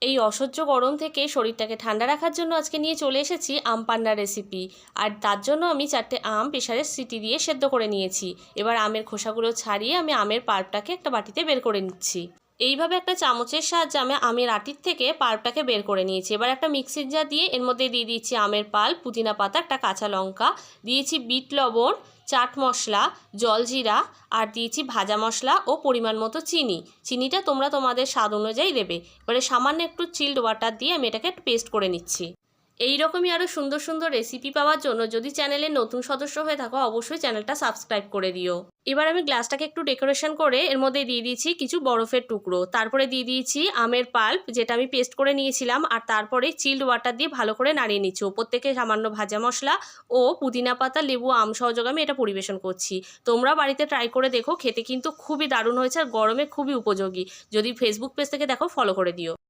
এই অসহ্য গরম থেকে শরীরটাকে ঠান্ডা রাখার জন্য আজকে নিয়ে চলে এসেছি আম পান্না রেসিপি। আর তার জন্য আমি 4টে আম প্রেসারের সিটি দিয়ে সেদ্ধ করে নিয়েছি। এবার আমের খোসাগুলো ছাড়িয়ে আমি আমের পাল্পটাকে একটা বাটিতে বের করে নিচ্ছি। এইভাবে একটা চামচের সাহায্যে আমি আমের আটির থেকে পাল্পটাকে বের করে নিয়েছি। এবার একটা মিক্সির জার দিয়ে এর মধ্যে দিয়ে দিচ্ছি আমের পাল্প, পুদিনা পাতা, একটা কাঁচা লঙ্কা, দিয়েছি বিট লবণ, চাট মশলা, জলজিরা, আর দিয়েছি ভাজা মশলা ও পরিমাণ মতো চিনি। চিনিটা তোমরা তোমাদের স্বাদ অনুযায়ী দেবে। এবারে সামান্য একটু চিল্ড ওয়াটার দিয়ে আমি এটাকে একটু পেস্ট করে নিচ্ছি। এই রকমই আরও সুন্দর সুন্দর রেসিপি পাওয়ার জন্য যদি চ্যানেলের নতুন সদস্য হয়ে থাকো অবশ্যই চ্যানেলটা সাবস্ক্রাইব করে দিও। এবার আমি গ্লাসটাকে একটু ডেকোরেশন করে এর মধ্যে দিয়ে দিয়েছি কিছু বরফের টুকরো, তারপরে দিয়ে দিয়েছি আমের পাল্প যেটা আমি পেস্ট করে নিয়েছিলাম, আর তারপরে চিল্ড ওয়াটার দিয়ে ভালো করে নাড়িয়ে নিচ্ছি। ওপর থেকে সামান্য ভাজা মশলা ও পুদিনা পাতা, লেবু, আম সহযোগে আমি এটা পরিবেশন করছি। তোমরা বাড়িতে ট্রাই করে দেখো, খেতে কিন্তু খুবই দারুণ হয়েছে আর গরমে খুবই উপযোগী। যদি ফেসবুক পেজ থেকে দেখো ফলো করে দিও।